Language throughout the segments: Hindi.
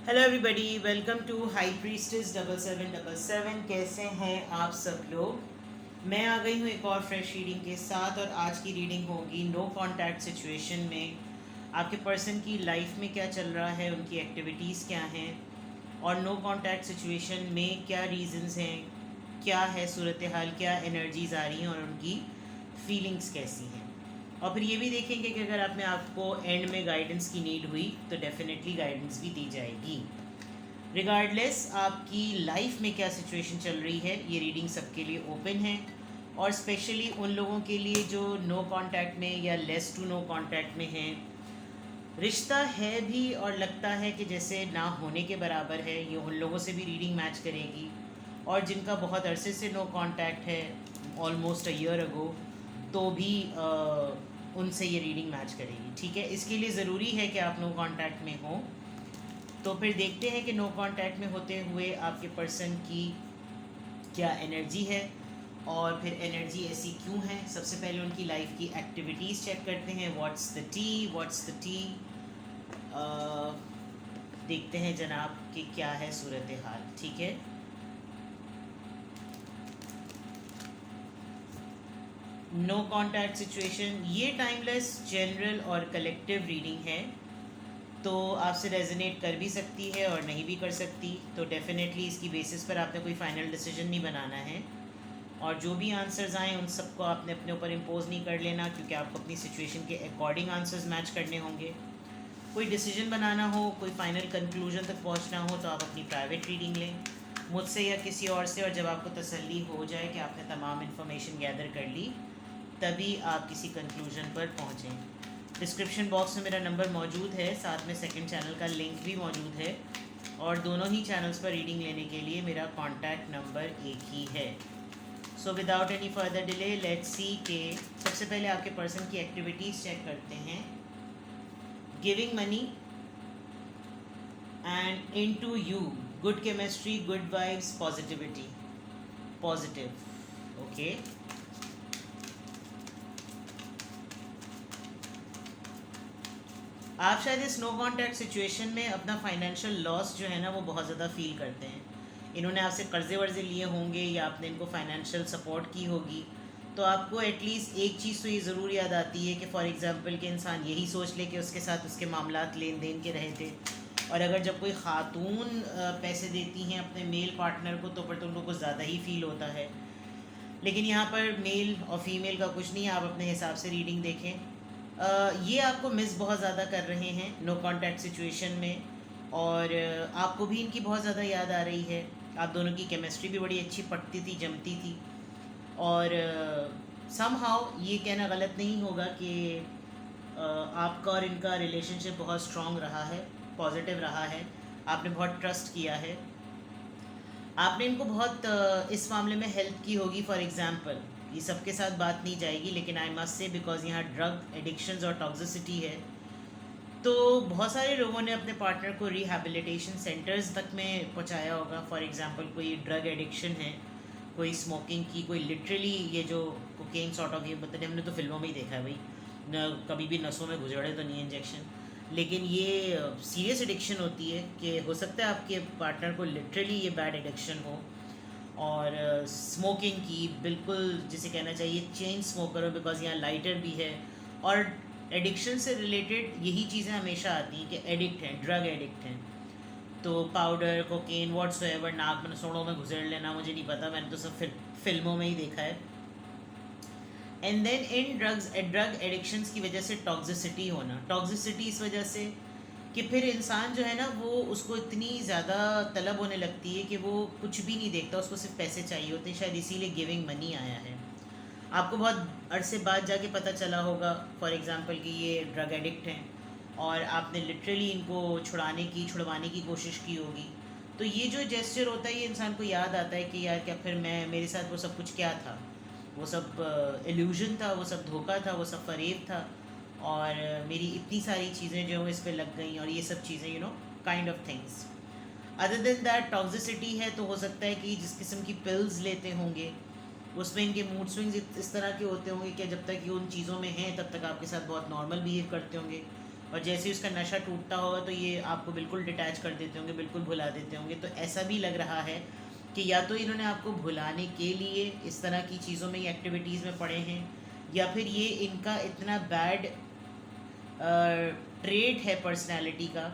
Hello everybody, welcome to high priestess 7777। कैसे हैं आप सब लोग। मैं आ गई हूँ एक और फ्रेश रीडिंग के साथ, और आज की रीडिंग होगी नो कांटेक्ट सिचुएशन में आपके पर्सन की लाइफ में क्या चल रहा है, उनकी एक्टिविटीज़ क्या हैं, और नो कांटेक्ट सिचुएशन में क्या रीजंस हैं, क्या है सूरत हाल, क्या एनर्जीज आ रही हैं और उनकी फीलिंग्स कैसी हैं। और फिर ये भी देखेंगे कि अगर आप में आपको एंड में गाइडेंस की नीड हुई तो डेफिनेटली गाइडेंस भी दी जाएगी। रिगार्डलेस आपकी लाइफ में क्या सिचुएशन चल रही है, ये रीडिंग सबके लिए ओपन है, और स्पेशली उन लोगों के लिए जो नो कांटेक्ट में या लेस टू नो कांटेक्ट में हैं। रिश्ता है भी और लगता है कि जैसे ना होने के बराबर है, ये उन लोगों से भी रीडिंग मैच करेगी। और जिनका बहुत अरसे से नो कांटेक्ट है, ऑलमोस्ट अ ईयर अगो, तो भी उनसे ये रीडिंग मैच करेगी। ठीक है, इसके लिए ज़रूरी है कि आप नो कांटेक्ट में हो। तो फिर देखते हैं कि नो कांटेक्ट में होते हुए आपके पर्सन की क्या एनर्जी है, और फिर एनर्जी ऐसी क्यों है। सबसे पहले उनकी लाइफ की एक्टिविटीज़ चेक करते हैं। What's the T. देखते हैं जनाब कि क्या है सूरत हाल। ठीक है, नो कांटेक्ट सिचुएशन ये टाइमलेस, जनरल और कलेक्टिव रीडिंग है, तो आपसे रेजोनेट कर भी सकती है और नहीं भी कर सकती। तो डेफिनेटली इसकी बेसिस पर आपने कोई फाइनल डिसीजन नहीं बनाना है, और जो भी आंसर्स आएँ उन सबको आपने अपने ऊपर इम्पोज नहीं कर लेना, क्योंकि आपको अपनी सिचुएशन के अकॉर्डिंग आंसर्स मैच करने होंगे। कोई डिसीजन बनाना हो, कोई फाइनल कंक्लूजन तक पहुंचना हो, तो आप अपनी प्राइवेट रीडिंग लें मुझसे या किसी और से, और जब आपको तसल्ली हो जाए कि आपने तमाम इन्फॉर्मेशन गैदर कर ली, तभी आप किसी कंक्लूजन पर पहुँचें। डिस्क्रिप्शन बॉक्स में मेरा नंबर मौजूद है, साथ में सेकंड चैनल का लिंक भी मौजूद है, और दोनों ही चैनल्स पर रीडिंग लेने के लिए मेरा कॉन्टैक्ट नंबर एक ही है। So without any further delay let's see के सबसे पहले आपके पर्सन की एक्टिविटीज़ चेक करते हैं। Giving money and in to you, good chemistry, good vibes, positivity, positive. Okay, आप शायद इस नो कॉन्टैक्ट सिचुएशन में अपना फाइनेंशियल लॉस जो है ना वो बहुत ज़्यादा फील करते हैं। इन्होंने आपसे कर्जे वर्जे लिए होंगे या आपने इनको फाइनेंशियल सपोर्ट की होगी, तो आपको एटलीस्ट एक चीज़ तो ये ज़रूर याद आती है कि फॉर एग्ज़ाम्पल कि इंसान यही सोच ले कि उसके साथ उसके मामलात लेन देन के रहे थे, और अगर जब कोई ख़ातून पैसे देती हैं अपने मेल पार्टनर को, तो फिर तो उनको कुछ ज़्यादा ही फील होता है। लेकिन यहाँ पर मेल और फीमेल का कुछ नहीं है, आप अपने हिसाब से रीडिंग देखें। ये आपको मिस बहुत ज़्यादा कर रहे हैं नो कांटेक्ट सिचुएशन में, और आपको भी इनकी बहुत ज़्यादा याद आ रही है। आप दोनों की केमिस्ट्री भी बड़ी अच्छी पटती थी, जमती थी, और समहाउ ये कहना गलत नहीं होगा कि आपका और इनका रिलेशनशिप बहुत स्ट्रॉन्ग रहा है, पॉजिटिव रहा है। आपने बहुत ट्रस्ट किया है, आपने इनको बहुत इस मामले में हेल्प की होगी। फॉर एग्ज़ाम्पल, ये सबके साथ बात नहीं जाएगी, लेकिन आई मस्ट से बिकॉज यहाँ ड्रग एडिक्शंस और टॉक्सिसिटी है, तो बहुत सारे लोगों ने अपने पार्टनर को रिहैबिलिटेशन सेंटर्स तक में पहुँचाया होगा। फॉर एग्ज़ाम्पल, कोई ड्रग एडिक्शन है, कोई स्मोकिंग की, कोई लिटरली ये जो कोकेन सॉर्ट ऑफ, ये मतलब हमने तो फिल्मों में ही देखा है भाई, न कभी भी नसों में घुसड़े तो नहीं इंजेक्शन, लेकिन ये सीरियस एडिक्शन होती है कि हो सकता है आपके पार्टनर को लिटरली ये बैड एडिक्शन हो। और स्मोकिंग की बिल्कुल जिसे कहना चाहिए चेन स्मोकर हो, बिकॉज यहाँ लाइटर भी है। और एडिक्शन से रिलेटेड यही चीज़ें हमेशा आती हैं कि एडिक्ट हैं, ड्रग एडिक्ट हैं, तो पाउडर, कोकेन, व्हाट्सएवर, नाक में सोड़ों में घुसेड़ लेना, मुझे नहीं पता, मैंने तो सब फिल्मों में ही देखा है। And then in drug addictions की वजह से टॉक्सिसिटी होना, टॉक्सिसिटी इस वजह से कि फिर इंसान जो है ना वो उसको इतनी ज़्यादा तलब होने लगती है कि वो कुछ भी नहीं देखता, उसको सिर्फ पैसे चाहिए होते हैं। शायद इसीलिए गिविंग मनी आया है। आपको बहुत अरसे बाद जाके पता चला होगा फॉर एग्ज़ाम्पल कि ये ड्रग एडिक्ट हैं, और आपने लिटरली इनको छुड़वाने की कोशिश की होगी। तो ये जो जेस्चर होता है, ये इंसान को याद आता है कि यार क्या फिर मेरे साथ वो सब कुछ क्या था, वो सब इल्यूजन था, वो सब धोखा था, वो सब फरेब था, और मेरी इतनी सारी चीज़ें जो इस पे लग गई, और ये सब चीज़ें kind of things. Other than that toxicity है, तो हो सकता है कि जिस किस्म की पिल्स लेते होंगे उसमें इनके मूड स्विंग्स इस तरह के होते होंगे कि जब तक ये उन चीज़ों में हैं तब तक आपके साथ बहुत नॉर्मल बिहेव करते होंगे, और जैसे ही उसका नशा टूटता होगा तो ये आपको बिल्कुल डिटैच कर देते होंगे, बिल्कुल भुला देते होंगे। तो ऐसा भी लग रहा है कि या तो इन्होंने आपको भुलाने के लिए इस तरह की चीज़ों में, एक्टिविटीज़ में पड़े हैं, या फिर ये इनका इतना बैड ट्रेट है पर्सनैलिटी का,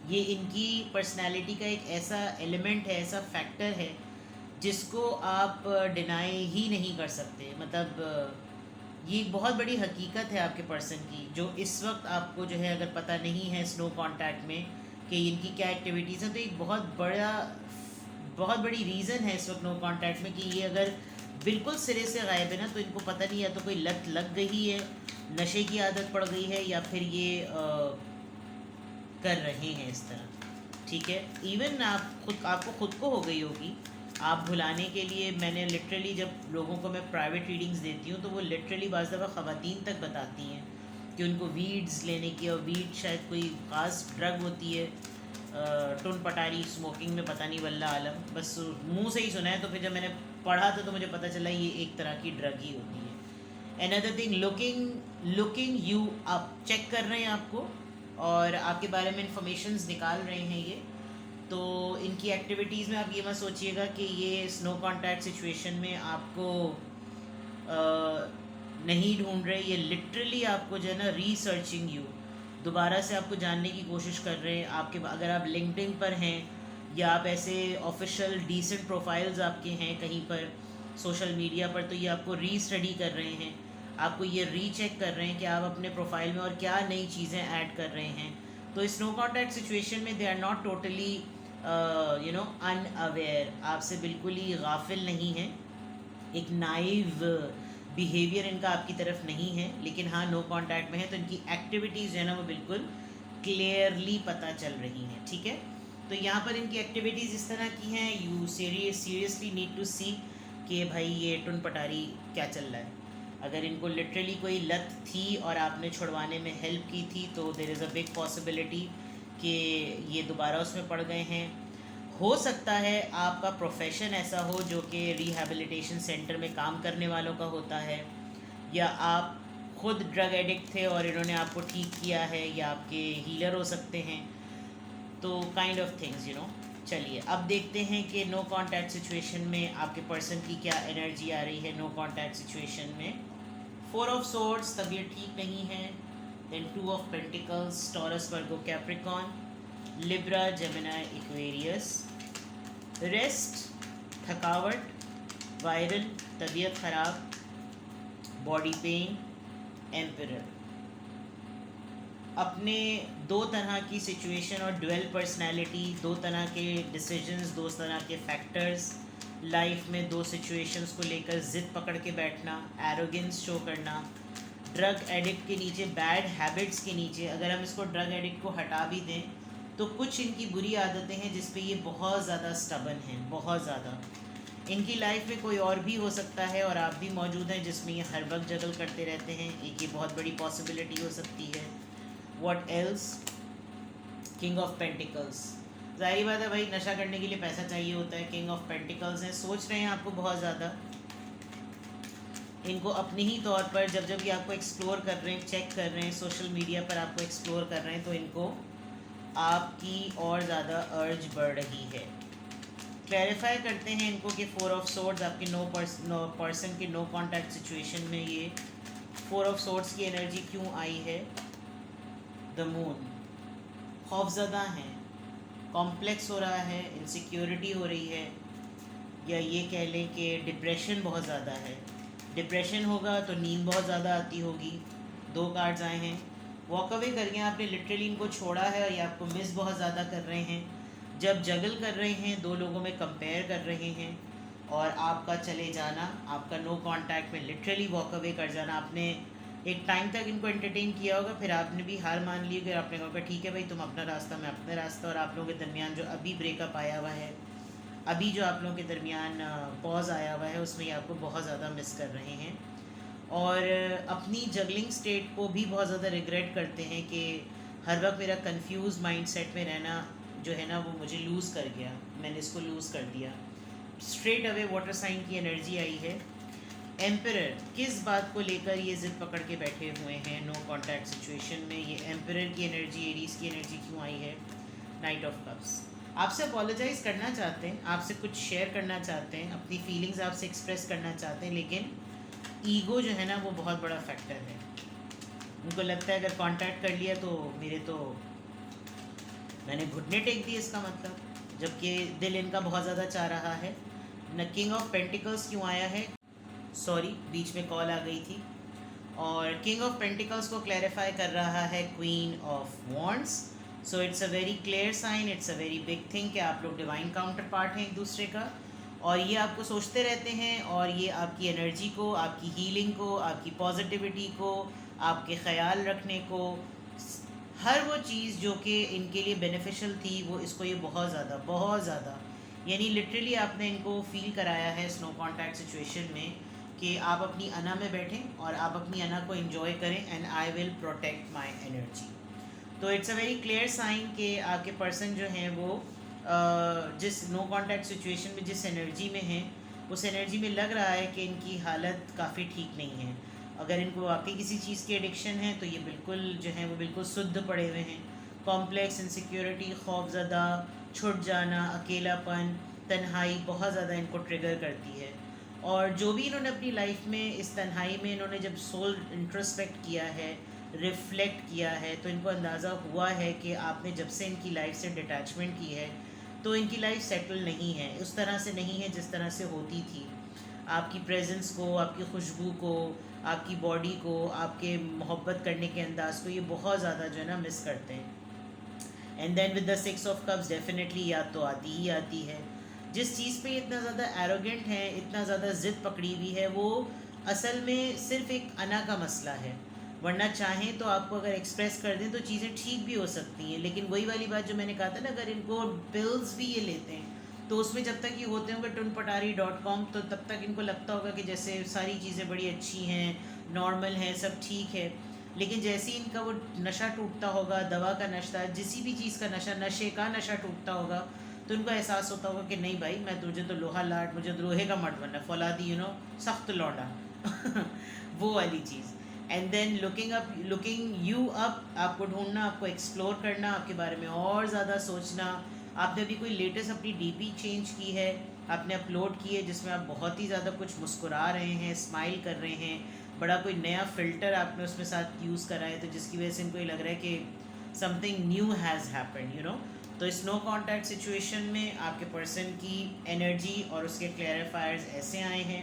ये इनकी पर्सनैलिटी का एक ऐसा एलिमेंट है, ऐसा फैक्टर है जिसको आप डिनाई ही नहीं कर सकते। मतलब ये एक बहुत बड़ी हकीकत है आपके पर्सन की, जो इस वक्त आपको जो है अगर पता नहीं है स्नो कॉन्टैक्ट में कि इनकी क्या एक्टिविटीज़ हैं, तो एक बहुत बड़ी रीज़न है इस वक्त नो कॉन्टैक्ट में कि ये अगर बिल्कुल सिरे से गायब है ना, तो इनको पता नहीं, या तो कोई लत लग गई है, नशे की आदत पड़ गई है, या फिर ये कर रहे हैं इस तरह। ठीक है, इवन आपको खुद को हो गई होगी। आप भुलाने के लिए, मैंने लिटरली जब लोगों को मैं प्राइवेट रीडिंग्स देती हूँ तो वो लिटरली बाज़ दफ़ा ख़वातीन तक बताती हैं कि उनको वीड्स लेने की, और वीड शायद कोई ख़ास ड्रग होती है, टुन पटारी स्मोकिंग में, पता नहीं वल्ला आलम, बस मुंह से ही सुना है। तो फिर जब मैंने पढ़ा था तो मुझे पता चला ये एक तरह की ड्रग ही होती है। Another thing, looking you up, check कर रहे हैं आपको और आपके बारे में इंफॉर्मेशंस निकाल रहे हैं ये। तो इनकी एक्टिविटीज़ में आप ये मत सोचिएगा कि ये स्नो कॉन्टैक्ट सिचुएशन में आपको नहीं ढूंढ रहे, ये लिटरली आपको जो है ना रीसर्चिंग यू, दोबारा से आपको जानने की कोशिश कर रहे हैं। आपके अगर आप लिंक्डइन पर हैं या आप ऐसे ऑफिशियल डिसेंट प्रोफाइल्स आपके हैं कहीं पर सोशल मीडिया पर, तो ये आपको रीस्टडी कर रहे हैं, आपको ये रीचेक कर रहे हैं कि आप अपने प्रोफाइल में और क्या नई चीज़ें ऐड कर रहे हैं। तो स्नो कॉन्टैक्ट सिचुएशन में they are not totally unaware, आपसे बिल्कुल ही गाफिल नहीं है, एक नाइव बिहेवियर इनका आपकी तरफ नहीं है। लेकिन हाँ, नो कांटेक्ट में है तो इनकी एक्टिविटीज़ जो है ना वो बिल्कुल क्लियरली पता चल रही हैं। ठीक है, तो यहाँ पर इनकी एक्टिविटीज़ इस तरह की हैं, यू सीरियसली नीड टू सी कि भाई ये टुन पटारी क्या चल रहा है। अगर इनको लिटरली कोई लत थी और आपने छुड़वाने में हेल्प की थी तो there is a big possibility कि ये दोबारा उसमें पड़ गए हैं। हो सकता है आपका प्रोफेशन ऐसा हो जो कि रिहैबिलिटेशन सेंटर में काम करने वालों का होता है, या आप खुद ड्रग एडिक्ट थे और इन्होंने आपको ठीक किया है, या आपके हीलर हो सकते हैं। तो काइंड ऑफ थिंग्स चलिए अब देखते हैं कि नो कांटेक्ट सिचुएशन में आपके पर्सन की क्या एनर्जी आ रही है। नो कांटेक्ट सिचुएशन में 4 ऑफ सोर्ड्स, तबीयत ठीक नहीं है। Then 2 of pentacles, Taurus, Virgo, Capricorn, Libra, Gemini, Aquarius. Rest, थकावट, वायरल, तबीयत ख़राब, बॉडी पेन, एम्परर। अपने 2 तरह की सिचुएशन और ड्वेल पर्सनैलिटी, 2 तरह के डिसीजंस, 2 तरह के फैक्टर्स लाइफ में, 2 सिचुएशंस को लेकर ज़िद पकड़ के बैठना, एरोगेंस शो करना, ड्रग एडिक्ट के नीचे, बैड हैबिट्स के नीचे। अगर हम इसको ड्रग एडिक्ट को हटा भी दें तो कुछ इनकी बुरी आदतें हैं जिस पे ये बहुत ज़्यादा स्टबन हैं, बहुत ज़्यादा। इनकी लाइफ में कोई और भी हो सकता है और आप भी मौजूद हैं जिसमें ये हर वक्त जगल करते रहते हैं, एक ये बहुत बड़ी पॉसिबिलिटी हो सकती है। What else, king of pentacles, ज़ाहिर बात है भाई नशा करने के लिए पैसा चाहिए होता है। किंग ऑफ पेंटिकल्स हैं, सोच रहे हैं आपको बहुत ज़्यादा। इनको अपने ही तौर पर जब जब ये आपको एक्सप्लोर कर रहे हैं, चेक कर रहे हैं, सोशल मीडिया पर आपको एक्सप्लोर कर रहे हैं, तो इनको आपकी और ज़्यादा अर्ज बढ़ रही है। क्लैरिफाई करते हैं इनको कि 4 ऑफ सोर्ड्स आपके नो पर्सन के नो कांटेक्ट सिचुएशन में ये 4 ऑफ सोर्ड्स की एनर्जी क्यों आई है। द मून, खौफज़दा हैं, कॉम्प्लेक्स हो रहा है, इनसिक्योरिटी हो रही है, या ये कह लें कि डिप्रेशन बहुत ज़्यादा है। डिप्रेशन होगा तो नींद बहुत ज़्यादा आती होगी। 2 कार्ड्स आए हैं, वॉक अवे कर गए, आपने लिटरली इनको छोड़ा है और ये आपको मिस बहुत ज़्यादा कर रहे हैं। जब जगल कर रहे हैं, 2 लोगों में कंपेयर कर रहे हैं, और आपका चले जाना, आपका नो कांटेक्ट में लिटरली वॉक अवे कर जाना। आपने एक टाइम तक इनको एंटरटेन किया होगा, फिर आपने भी हार मान ली, फिर आपने कहा ठीक है भाई तुम अपना रास्ता, मैं अपना रास्ता, और आप लोगों के दरमियान जो अभी ब्रेकअप आया हुआ है, अभी जो आप लोगों के दरमियान पॉज आया हुआ है, उसमें ये आपको बहुत ज़्यादा मिस कर रहे हैं, और अपनी जगलिंग स्टेट को भी बहुत ज़्यादा रिग्रेट करते हैं कि हर वक्त मेरा कंफ्यूज माइंडसेट में रहना जो है ना वो मुझे लूज़ कर गया, मैंने इसको लूज़ कर दिया। स्ट्रेट अवे वाटर साइन की एनर्जी आई है। एम्परर किस बात को लेकर ये ज़िद पकड़ के बैठे हुए हैं नो कॉन्टैक्ट सिचुएशन में? ये एम्परर की एनर्जी, एरीज की एनर्जी क्यों आई है? नाइट ऑफ कप्स आपसे अपोलोजाइज़ करना चाहते हैं, आपसे कुछ शेयर करना चाहते हैं, अपनी फीलिंग्स आपसे एक्सप्रेस करना चाहते हैं, लेकिन ईगो जो है ना वो बहुत बड़ा फैक्टर है। उनको लगता है अगर कांटेक्ट कर लिया तो मैंने घुटने टेक दिए इसका मतलब, जबकि दिल इनका बहुत ज़्यादा चाह रहा है। न किंग ऑफ पेंटिकल्स क्यों आया है? सॉरी, बीच में कॉल आ गई थी। और किंग ऑफ पेंटिकल्स को क्लैरिफाई कर रहा है queen of wands. So it's a very clear sign, it's a very big thing कि आप लोग डिवाइन काउंटर पार्ट हैं एक दूसरे का, और ये आपको सोचते रहते हैं, और ये आपकी एनर्जी को, आपकी हीलिंग को, आपकी पॉजिटिविटी को, आपके ख्याल रखने को, हर वो चीज़ जो कि इनके लिए बेनिफिशियल थी वो इसको ये बहुत ज़्यादा यानी लिटरली आपने इनको फील कराया है स्नो कॉन्टैक्ट सिचुएशन में कि आप अपनी अना में बैठें और आप अपनी अना को एंजॉय करें, and I will protect my energy. तो it's a very clear sign कि आपके पर्सन जो हैं वो जिस नो कॉन्टैक्ट सिचुएशन में जिस एनर्जी में हैं, उस एनर्जी में लग रहा है कि इनकी हालत काफ़ी ठीक नहीं है। अगर इनको वाकई किसी चीज़ की एडिक्शन है तो ये बिल्कुल जो है वो बिल्कुल शुद्ध पड़े हुए हैं। कॉम्प्लेक्स, इनसिक्योरिटी, खौफज़दा, छुट जाना, अकेलापन, तन्हाई बहुत ज़्यादा इनको ट्रिगर करती है। और जो भी इन्होंने अपनी लाइफ में इस तन्हाई में इन्होंने जब सोल इंट्रोस्पेक्ट किया है, रिफ्लेक्ट किया है, तो इनको अंदाज़ा हुआ है कि आपने जब से इनकी लाइफ से डिटैचमेंट की है तो इनकी लाइफ सेटल नहीं है, उस तरह से नहीं है जिस तरह से होती थी। आपकी प्रेजेंस को, आपकी खुशबू को, आपकी बॉडी को, आपके मोहब्बत करने के अंदाज़ को ये बहुत ज़्यादा जो है ना मिस करते हैं। And then with the 6 of cups definitely याद तो आती ही आती है। जिस चीज़ पे इतना ज़्यादा एरोगेंट है, इतना ज़्यादा ज़िद पकड़ी हुई है, वो असल में सिर्फ एक अना का मसला है। वरना चाहें तो आपको अगर एक्सप्रेस कर दें तो चीज़ें ठीक भी हो सकती हैं, लेकिन वही वाली बात जो मैंने कहा था ना, अगर इनको पिल्स भी ये लेते हैं तो उसमें जब तक ये होते होंगे tunpatari.com, तो तब तक इनको लगता होगा कि जैसे सारी चीज़ें बड़ी अच्छी हैं, नॉर्मल हैं, सब ठीक है। लेकिन जैसे ही इनका वो नशा टूटता होगा, दवा का नशा, जिसी भी चीज़ का नशा, नशे का नशा टूटता होगा, तो उनको एहसास होता होगा कि नहीं भाई, मैं तुझे तो लोहा लाट, मुझे तो लोहे का मर्द बनना, फौलादी सख्त लौंडा वो वाली चीज़। And then looking you up, आपको ढूंढना, आपको एक्सप्लोर करना, आपके बारे में और ज़्यादा सोचना। आपने अभी कोई लेटेस्ट अपनी डीपी चेंज की है, आपने अपलोड की है, जिसमें आप बहुत ही ज़्यादा कुछ मुस्कुरा रहे हैं, स्माइल कर रहे हैं, बड़ा कोई नया फ़िल्टर आपने उसमें साथ यूज़ करा है, तो जिसकी वजह से इनको ये लग रहा है कि समथिंग न्यू हैज़ हैपेंड। तो इस नो कॉन्टैक्ट सिचुएशन में आपके पर्सन की एनर्जी और उसके क्लैरिफायर्स ऐसे आए हैं।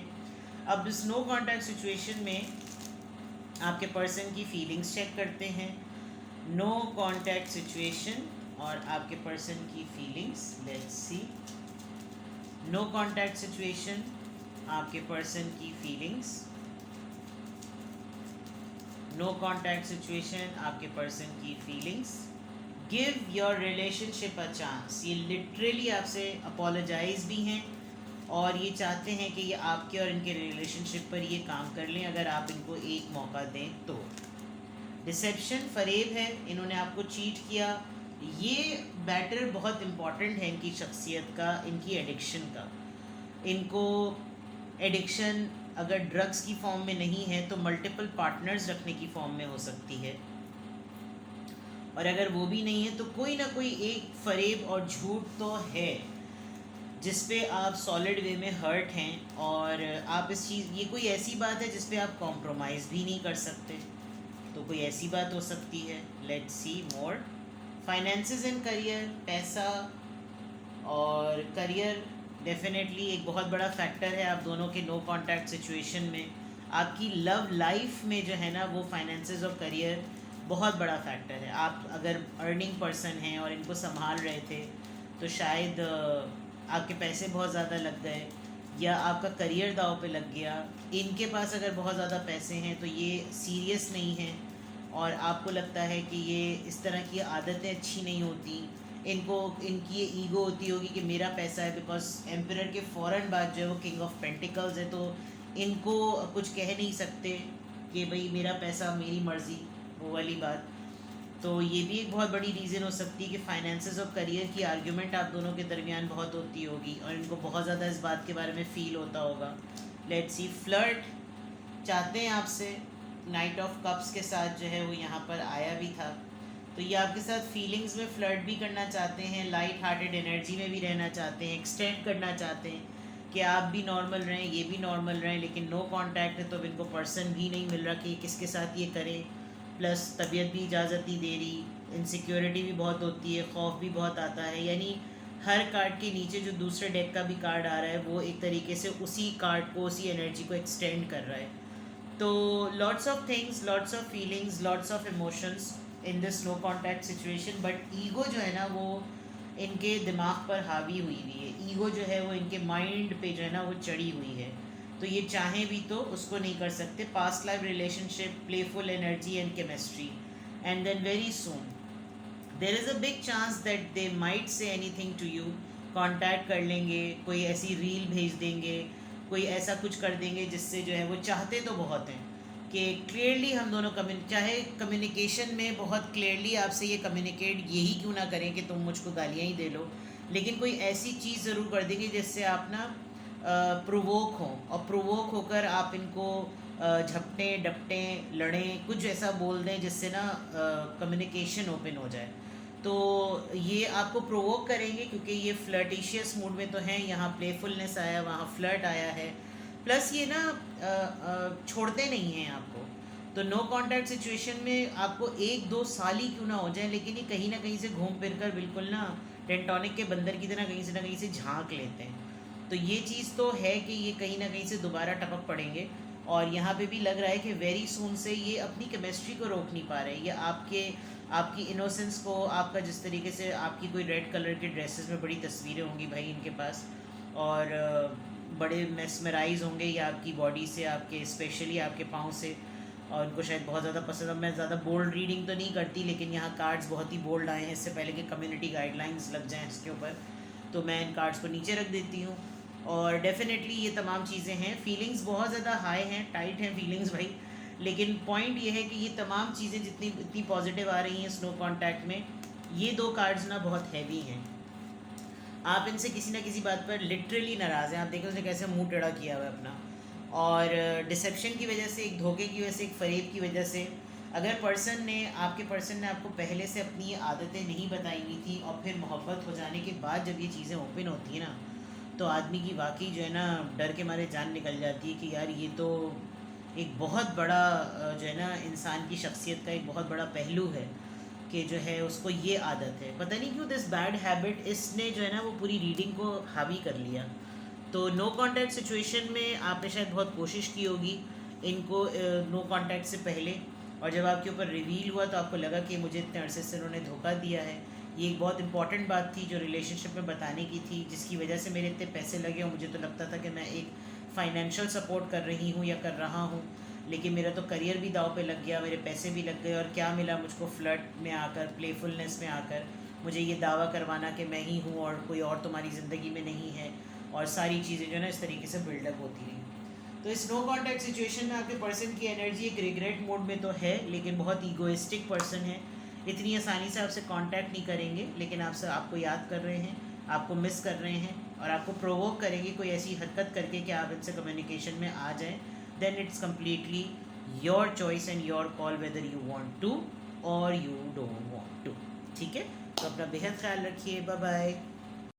अब इस नो कॉन्टैक्ट सिचुएशन में आपके पर्सन की फीलिंग्स चेक करते हैं। नो कॉन्टैक्ट सिचुएशन और आपके पर्सन की feelings, let's see. No contact situation, आपके पर्सन की फीलिंग्स। नो कॉन्टैक्ट सिचुएशन, आपके पर्सन की feelings. Give your relationship a chance, ये लिटरली आपसे अपोलोजाइज भी हैं और ये चाहते हैं कि ये आपके और इनके रिलेशनशिप पर ये काम कर लें अगर आप इनको एक मौका दें तो। डिसेप्शन, फरेब है, इन्होंने आपको चीट किया। ये बैटर बहुत इम्पॉर्टेंट है इनकी शख्सियत का, इनकी एडिक्शन का। इनको एडिक्शन अगर ड्रग्स की फॉर्म में नहीं है तो मल्टीपल पार्टनर्स रखने की फॉर्म में हो सकती है, और अगर वो भी नहीं है तो कोई ना कोई एक फरेब और झूठ तो है जिस पे आप सॉलिड वे में हर्ट हैं, और आप इस चीज़, ये कोई ऐसी बात है जिस पे आप कॉम्प्रोमाइज़ भी नहीं कर सकते, तो कोई ऐसी बात हो सकती है। Let's see more. Finances and career, पैसा और करियर डेफिनेटली एक बहुत बड़ा फैक्टर है आप दोनों के नो कॉन्टैक्ट सिचुएशन में। आपकी लव लाइफ में जो है ना वो फाइनेंसेस और करियर बहुत बड़ा फैक्टर है। आप अगर अर्निंग पर्सन हैं और इनको संभाल रहे थे तो शायद आपके पैसे बहुत ज़्यादा लग गए या आपका करियर दाव पे लग गया। इनके पास अगर बहुत ज़्यादा पैसे हैं तो ये सीरियस नहीं हैं और आपको लगता है कि ये इस तरह की आदतें अच्छी नहीं होती। इनको इनकी ये ईगो होती होगी कि मेरा पैसा है, बिकॉज एम्परर के फ़ौरन बाद जो है वो किंग ऑफ पेंटिकल्स है, तो इनको कुछ कह नहीं सकते कि भाई मेरा पैसा मेरी मर्ज़ी, वो वाली बात। तो ये भी एक बहुत बड़ी रीज़न हो सकती है कि फाइनेंसेस और करियर की आर्ग्यूमेंट आप दोनों के दरमियान बहुत होती होगी और इनको बहुत ज़्यादा इस बात के बारे में फ़ील होता होगा। Let's see. फ्लर्ट, चाहते हैं आपसे, नाइट ऑफ कप्स के साथ जो है वो यहाँ पर आया भी था। तो ये आपके साथ फीलिंग्स में फ्लर्ट भी करना चाहते हैं, लाइट हार्टेड एनर्जी में भी रहना चाहते हैं, एक्सटेंड करना चाहते हैं कि आप भी नॉर्मल रहें, ये भी नॉर्मल रहें, लेकिन नो कांटेक्ट है तो अब इनको पर्सन भी नहीं मिल रहा कि किसके साथ ये करें। प्लस तबीयत भी इजाज़त नहीं दे रही, इनसिक्योरिटी भी बहुत होती है, खौफ भी बहुत आता है। यानी हर कार्ड के नीचे जो दूसरे डेक का भी कार्ड आ रहा है वो एक तरीके से उसी कार्ड को, उसी एनर्जी को एक्सटेंड कर रहा है। तो lots of things, lots of feelings, lots of emotions in this no contact situation. But ego जो है ना वो इनके दिमाग पर हावी हुई है। ईगो जो है वो इनके माइंड पे जो है ना वो चढ़ी हुई है। तो ये चाहें भी तो उसको नहीं कर सकते। Past life relationship, playful energy and chemistry, and then very soon there is a big chance that they might say anything to you. Contact कर लेंगे, कोई ऐसी रील भेज देंगे, कोई ऐसा कुछ कर देंगे जिससे जो है वो चाहते तो बहुत हैं कि क्लियरली हम दोनों चाहे कम्युनिकेशन में बहुत क्लियरली आपसे ये कम्युनिकेट यही क्यों ना करें कि तुम मुझको गालियाँ ही दे लो, लेकिन कोई ऐसी चीज़ ज़रूर कर देंगे जिससे आप ना प्रोवोक हों, और प्रोवोक होकर आप इनको झपटें, डपटें, लड़ें, कुछ ऐसा बोल दें जिससे ना कम्युनिकेशन ओपन हो जाए। तो ये आपको प्रोवोक करेंगे क्योंकि ये फ्लर्टिशियस मूड में तो हैं। यहाँ प्लेफुलनेस आया, वहाँ फ्लर्ट आया है। प्लस ये ना छोड़ते नहीं हैं आपको। तो नो कांटेक्ट सिचुएशन में आपको 1-2 साल ही क्यों ना हो जाए, लेकिन ये कहीं ना कहीं से घूम फिर कर बिल्कुल ना टेंटोनिक के बंदर की तरह कहीं से ना कहीं से झांक लेते हैं। तो ये चीज़ तो है कि ये कहीं ना कहीं से दोबारा टपक पड़ेंगे। और यहाँ पे भी लग रहा है कि वेरी सून से ये अपनी केमिस्ट्री को रोक नहीं पा रहे। ये आपकी इनोसेंस को, आपका जिस तरीके से आपकी कोई रेड कलर के ड्रेसेस में बड़ी तस्वीरें होंगी भाई इनके पास, और बड़े मेस्मराइज होंगे ये आपकी बॉडी से, आपके स्पेशली आपके पाँव से, और उनको शायद बहुत ज़्यादा पसंद। अब मैं ज़्यादा बोल्ड रीडिंग तो नहीं करती, लेकिन यहाँ कार्ड्स बहुत ही बोल्ड आए हैं इससे पहले कि कम्युनिटी गाइडलाइंस लग जाएँ इसके ऊपर, तो मैं इन कार्ड्स को नीचे रख देती हूँ। और डेफिनेटली ये तमाम चीज़ें हैं। फीलिंग्स बहुत ज़्यादा हाई हैं, टाइट हैं फीलिंग्स भाई, लेकिन पॉइंट ये है कि ये तमाम चीज़ें इतनी पॉजिटिव आ रही हैं स्नो कॉन्टैक्ट में, ये 2 कार्ड्स ना बहुत हैवी हैं। आप इनसे किसी ना किसी बात पर लिटरली नाराज़ हैं। आप देखें उसने कैसे मुंह टेढ़ा किया हुआ है अपना, और डिसेप्शन की वजह से, एक धोखे की वजह से, एक फ़रेब की वजह से, अगर आपके पर्सन ने आपको पहले से अपनी ये आदतें नहीं बताई हुई थी, और फिर मोहब्बत हो जाने के बाद जब ये चीज़ें ओपन होती हैं ना, तो आदमी की वाकई जो है ना डर के मारे जान निकल जाती है कि यार ये तो एक बहुत बड़ा जो है ना इंसान की शख्सियत का एक बहुत बड़ा पहलू है कि जो है उसको ये आदत है। पता नहीं क्यों दिस बैड हैबिट इसने जो है ना वो पूरी रीडिंग को हावी कर लिया। तो नो कांटेक्ट सिचुएशन में आपने शायद बहुत कोशिश की होगी इनको नो कांटेक्ट से पहले, और जब आपके ऊपर रिवील हुआ तो आपको लगा कि मुझे इतने अरसे से उन्होंने धोखा दिया है। ये एक बहुत इंपॉर्टेंट बात थी जो रिलेशनशिप में बताने की थी, जिसकी वजह से मेरे इतने पैसे लगे, और मुझे तो लगता था कि मैं एक फाइनेंशियल सपोर्ट कर रही हूँ या कर रहा हूँ, लेकिन मेरा तो करियर भी दाव पे लग गया, मेरे पैसे भी लग गए, और क्या मिला मुझको फ्लर्ट में आकर, प्लेफुलनेस में आकर मुझे ये दावा करवाना कि मैं ही हूँ और कोई और तुम्हारी ज़िंदगी में नहीं है, और सारी चीज़ें जो है ना इस तरीके से बिल्डअप होती रही। तो इस नो कॉन्टैक्ट सिचुएशन में आपके पर्सन की एनर्जी एक रिग्रेट मोड में तो है, लेकिन बहुत ईगोइस्टिक पर्सन है। इतनी आसानी से आपसे कांटेक्ट नहीं करेंगे, लेकिन आपको याद कर रहे हैं, आपको मिस कर रहे हैं, और आपको प्रोवोक करेंगे कोई ऐसी हरकत करके कि आप इनसे कम्युनिकेशन में आ जाएं। Then it's completely your choice and your call whether you want to or you don't want to. ठीक है, तो अपना बेहद ख्याल रखिए। Bye bye.